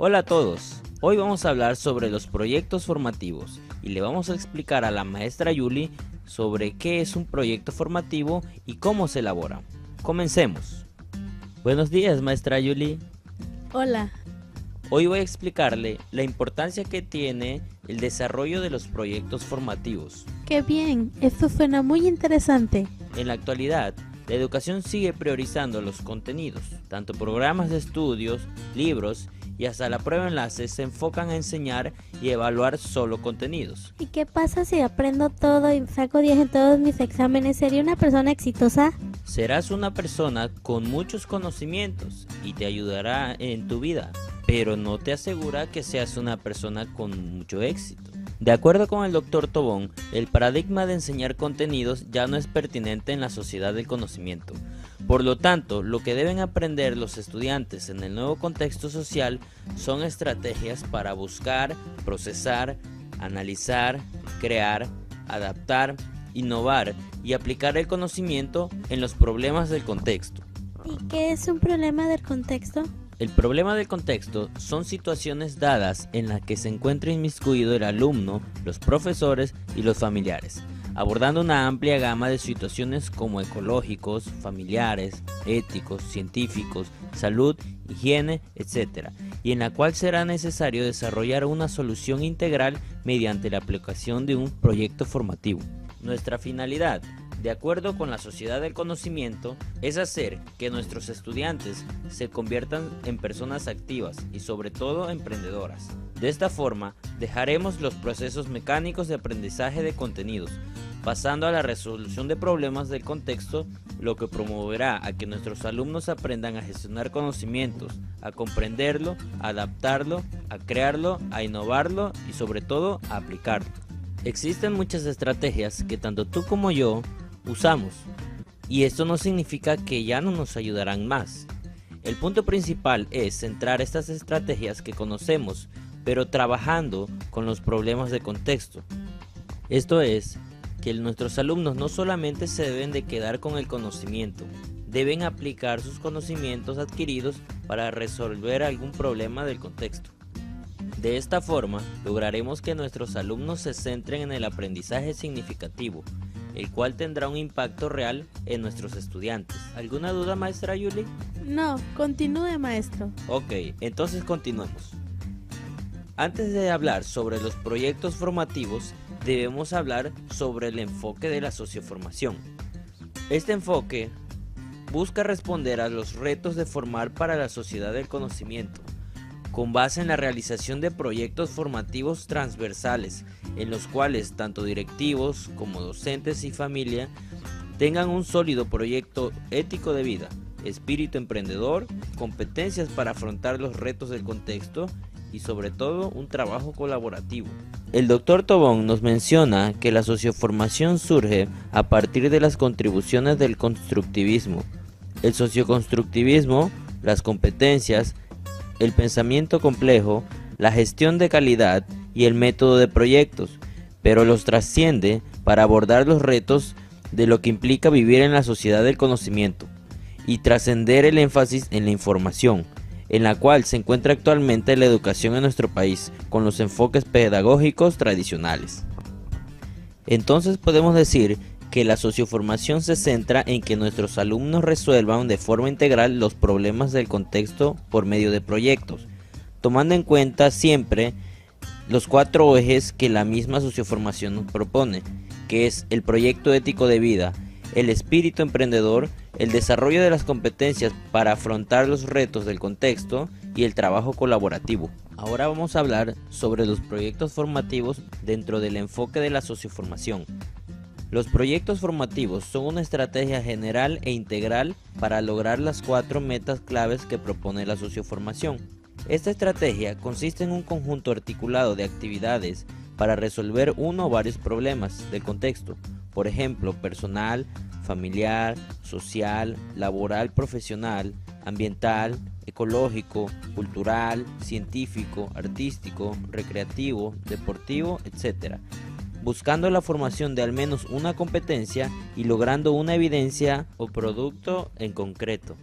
Hola a todos, hoy vamos a hablar sobre los proyectos formativos y le vamos a explicar a la maestra Yuli sobre qué es un proyecto formativo y cómo se elabora. Comencemos. Buenos días, maestra Yuli. Hola, Hoy voy a explicarle la importancia que tiene el desarrollo de los proyectos formativos. qué bien, esto suena muy interesante. En la actualidad, la educación sigue priorizando los contenidos, tanto programas de estudios, libros y hasta la prueba de enlaces se enfocan a enseñar y evaluar solo contenidos. ¿Y qué pasa si aprendo todo y saco 10 en todos mis exámenes? ¿Sería una persona exitosa? Serás una persona con muchos conocimientos y te ayudará en tu vida, pero no te asegura que seas una persona con mucho éxito. De acuerdo con el Dr. Tobón, el paradigma de enseñar contenidos ya no es pertinente en la sociedad del conocimiento. Por lo tanto, lo que deben aprender los estudiantes en el nuevo contexto social son estrategias para buscar, procesar, analizar, crear, adaptar, innovar y aplicar el conocimiento en los problemas del contexto. ¿Y qué es un problema del contexto? El problema del contexto son situaciones dadas en las que se encuentra inmiscuido el alumno, los profesores y los familiares, abordando una amplia gama de situaciones como ecológicos, familiares, éticos, científicos, salud, higiene, etc., y en la cual será necesario desarrollar una solución integral mediante la aplicación de un proyecto formativo. Nuestra finalidad, de acuerdo con la sociedad del conocimiento, es hacer que nuestros estudiantes se conviertan en personas activas y sobre todo emprendedoras. De esta forma, dejaremos los procesos mecánicos de aprendizaje de contenidos, pasando a la resolución de problemas del contexto, lo que promoverá a que nuestros alumnos aprendan a gestionar conocimientos, a comprenderlo, a adaptarlo, a crearlo, a innovarlo y sobre todo a aplicarlo. Existen muchas estrategias que tanto tú como yo usamos, y esto no significa que ya no nos ayudarán más. El punto principal es centrar estas estrategias que conocemos, pero trabajando con los problemas de contexto. Esto es, que nuestros alumnos no solamente se deben de quedar con el conocimiento, deben aplicar sus conocimientos adquiridos para resolver algún problema del contexto. De esta forma, lograremos que nuestros alumnos se centren en el aprendizaje significativo, el cual tendrá un impacto real en nuestros estudiantes. ¿Alguna duda, maestra Yuli? No, continúe, maestro. Ok, entonces continuemos. Antes de hablar sobre los proyectos formativos, debemos hablar sobre el enfoque de la socioformación. Este enfoque busca responder a los retos de formar para la sociedad del conocimiento, con base en la realización de proyectos formativos transversales, en los cuales tanto directivos como docentes y familia tengan un sólido proyecto ético de vida, espíritu emprendedor, competencias para afrontar los retos del contexto y sobre todo un trabajo colaborativo. El Dr. Tobón nos menciona que la socioformación surge a partir de las contribuciones del constructivismo, el socioconstructivismo, las competencias, el pensamiento complejo, la gestión de calidad y el método de proyectos, pero los trasciende para abordar los retos de lo que implica vivir en la sociedad del conocimiento y trascender el énfasis en la información, en la cual se encuentra actualmente la educación en nuestro país, con los enfoques pedagógicos tradicionales. Entonces podemos decir que la socioformación se centra en que nuestros alumnos resuelvan de forma integral los problemas del contexto por medio de proyectos, tomando en cuenta siempre los 4 ejes que la misma socioformación nos propone, que es el proyecto ético de vida, el espíritu emprendedor, el desarrollo de las competencias para afrontar los retos del contexto y el trabajo colaborativo. Ahora vamos a hablar sobre los proyectos formativos dentro del enfoque de la socioformación. Los proyectos formativos son una estrategia general e integral para lograr las 4 metas claves que propone la socioformación. Esta estrategia consiste en un conjunto articulado de actividades para resolver uno o varios problemas del contexto, por ejemplo, personal, familiar, social, laboral, profesional, ambiental, ecológico, cultural, científico, artístico, recreativo, deportivo, etc., buscando la formación de al menos una competencia y logrando una evidencia o producto en concreto.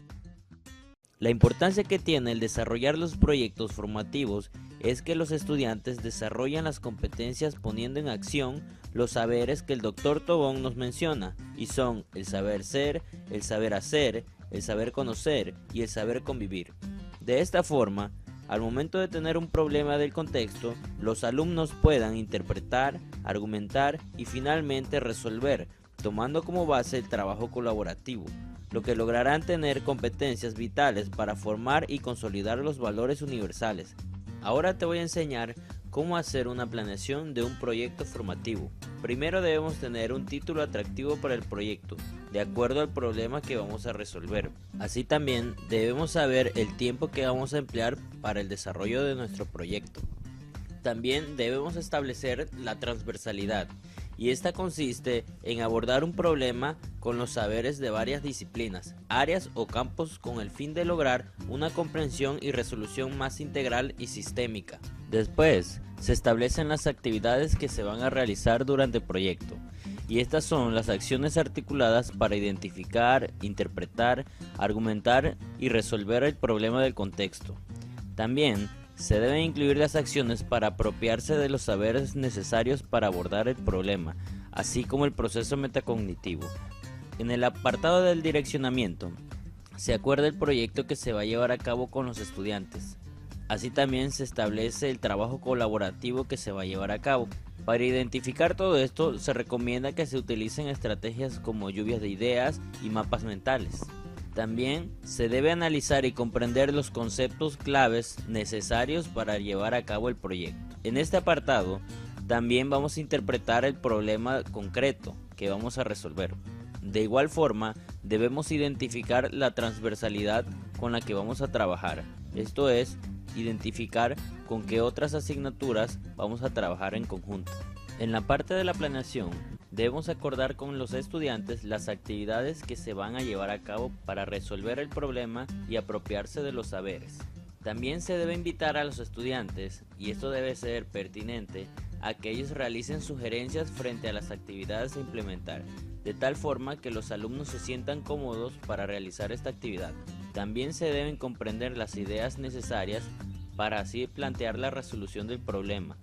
La importancia que tiene el desarrollar los proyectos formativos es que los estudiantes desarrollan las competencias poniendo en acción los saberes que el Dr. Tobón nos menciona, y son el saber ser, el saber hacer, el saber conocer y el saber convivir. De esta forma, al momento de tener un problema del contexto, los alumnos puedan interpretar, argumentar y finalmente resolver, tomando como base el trabajo colaborativo, lo que lograrán tener competencias vitales para formar y consolidar los valores universales. Ahora te voy a enseñar cómo hacer una planeación de un proyecto formativo. Primero debemos tener un título atractivo para el proyecto, de acuerdo al problema que vamos a resolver. Así también debemos saber el tiempo que vamos a emplear para el desarrollo de nuestro proyecto. También debemos establecer la transversalidad, y esta consiste en abordar un problema con los saberes de varias disciplinas, áreas o campos con el fin de lograr una comprensión y resolución más integral y sistémica. Después, se establecen las actividades que se van a realizar durante el proyecto, y estas son las acciones articuladas para identificar, interpretar, argumentar y resolver el problema del contexto. También se deben incluir las acciones para apropiarse de los saberes necesarios para abordar el problema, así como el proceso metacognitivo. En el apartado del direccionamiento, se acuerda el proyecto que se va a llevar a cabo con los estudiantes. Así también se establece el trabajo colaborativo que se va a llevar a cabo. Para identificar todo esto, se recomienda que se utilicen estrategias como lluvias de ideas y mapas mentales. También se debe analizar y comprender los conceptos claves necesarios para llevar a cabo el proyecto. En este apartado, también vamos a interpretar el problema concreto que vamos a resolver. De igual forma, debemos identificar la transversalidad con la que vamos a trabajar. Esto es, identificar con qué otras asignaturas vamos a trabajar en conjunto. En la parte de la planeación, debemos acordar con los estudiantes las actividades que se van a llevar a cabo para resolver el problema y apropiarse de los saberes. También se debe invitar a los estudiantes, y esto debe ser pertinente, a que ellos realicen sugerencias frente a las actividades a implementar, de tal forma que los alumnos se sientan cómodos para realizar esta actividad. También se deben comprender las ideas necesarias para así plantear la resolución del problema.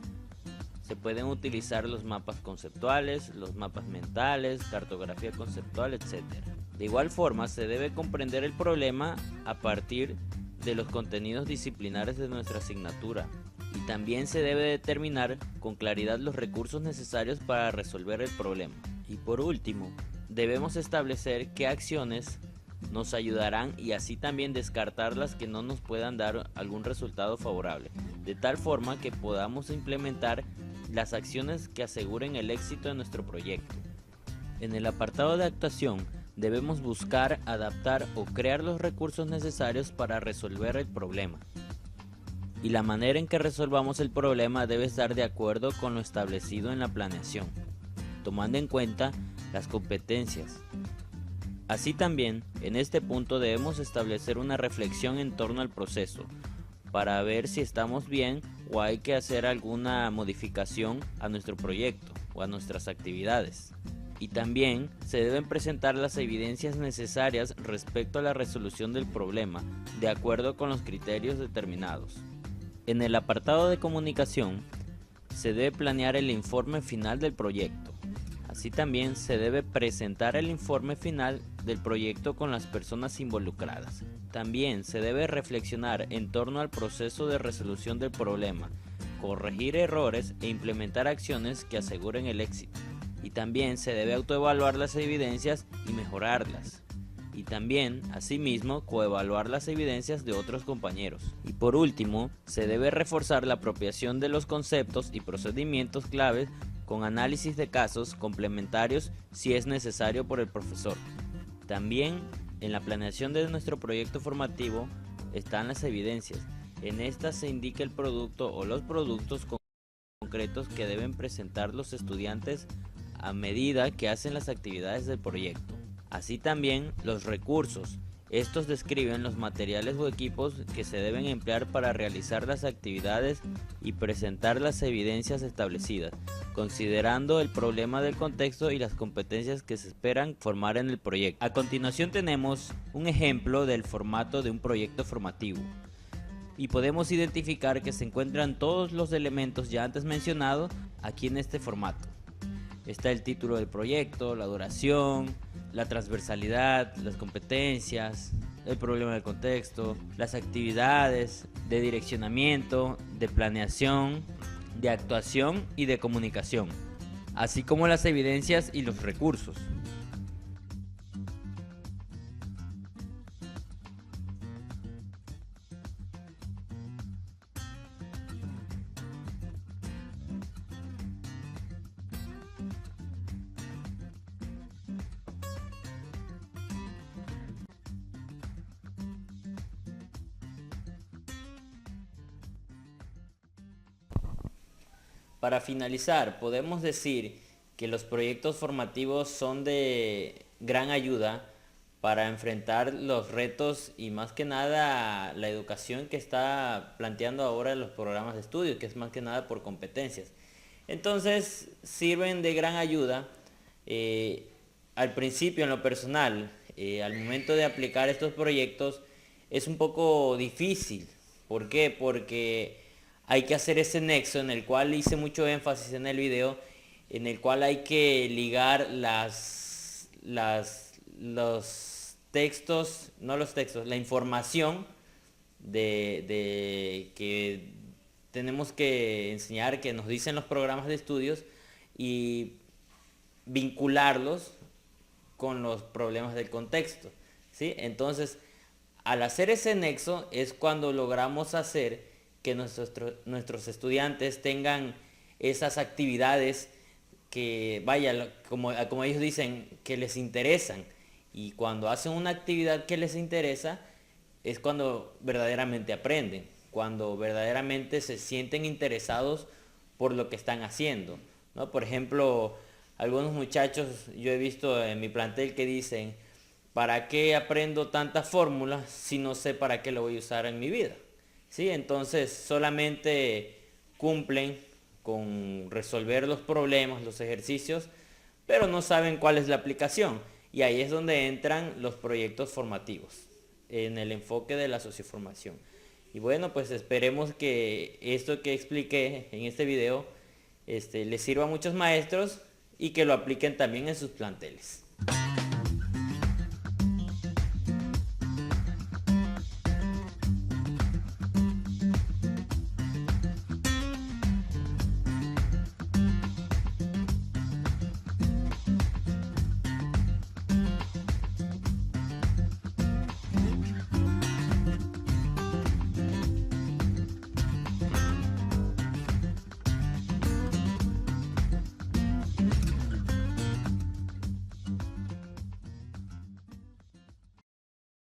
Se pueden utilizar los mapas conceptuales, los mapas mentales, cartografía conceptual, etc. De igual forma, se debe comprender el problema a partir de los contenidos disciplinares de nuestra asignatura, y también se debe determinar con claridad los recursos necesarios para resolver el problema. Y por último, debemos establecer qué acciones nos ayudarán y así también descartar las que no nos puedan dar algún resultado favorable, de tal forma que podamos implementar las acciones que aseguren el éxito de nuestro proyecto. En el apartado de actuación, debemos buscar, adaptar o crear los recursos necesarios para resolver el problema. Y la manera en que resolvamos el problema debe estar de acuerdo con lo establecido en la planeación, tomando en cuenta las competencias. Así también, en este punto debemos establecer una reflexión en torno al proceso, para ver si estamos bien o hay que hacer alguna modificación a nuestro proyecto o a nuestras actividades. Y también se deben presentar las evidencias necesarias respecto a la resolución del problema, de acuerdo con los criterios determinados. En el apartado de comunicación, se debe planear el informe final del proyecto. Así también se debe presentar el informe final del proyecto con las personas involucradas. También se debe reflexionar en torno al proceso de resolución del problema, corregir errores e implementar acciones que aseguren el éxito. Y también se debe autoevaluar las evidencias y mejorarlas. Y también, asimismo, coevaluar las evidencias de otros compañeros. Y por último, se debe reforzar la apropiación de los conceptos y procedimientos claves con análisis de casos complementarios si es necesario por el profesor. También, en la planeación de nuestro proyecto formativo están las evidencias. En estas se indica el producto o los productos concretos que deben presentar los estudiantes a medida que hacen las actividades del proyecto. Así también los recursos. Estos describen los materiales o equipos que se deben emplear para realizar las actividades y presentar las evidencias establecidas. considerando el problema del contexto y las competencias que se esperan formar en el proyecto. A continuación tenemos un ejemplo del formato de un proyecto formativo y podemos identificar que se encuentran todos los elementos ya antes mencionados aquí en este formato. Está el título del proyecto, la duración, la transversalidad, las competencias, el problema del contexto, las actividades de direccionamiento, de planeación, de actuación y de comunicación, así como las evidencias y los recursos. Para finalizar, podemos decir que los proyectos formativos son de gran ayuda para enfrentar los retos y más que nada la educación que está planteando ahora los programas de estudio, que es más que nada por competencias. Entonces sirven de gran ayuda. Al principio, en lo personal, al momento de aplicar estos proyectos es un poco difícil. ¿Por qué? Porque hay que hacer ese nexo en el cual hice mucho énfasis en el video, en el cual hay que ligar los textos, no los textos, la información de que tenemos que enseñar, que nos dicen los programas de estudios, y vincularlos con los problemas del contexto, ¿sí? Entonces, al hacer ese nexo es cuando logramos hacer que nuestros estudiantes tengan esas actividades que, vaya, como ellos dicen, que les interesan. Y cuando hacen una actividad que les interesa, es cuando verdaderamente aprenden, cuando verdaderamente se sienten interesados por lo que están haciendo, ¿no? Por ejemplo, algunos muchachos yo he visto en mi plantel que dicen, ¿para qué aprendo tantas fórmulas si no sé para qué lo voy a usar en mi vida? ¿Sí? Entonces solamente cumplen con resolver los problemas, los ejercicios, pero no saben cuál es la aplicación. Y ahí es donde entran los proyectos formativos, en el enfoque de la socioformación. Y bueno, pues esperemos que esto que expliqué en este video les sirva a muchos maestros y que lo apliquen también en sus planteles.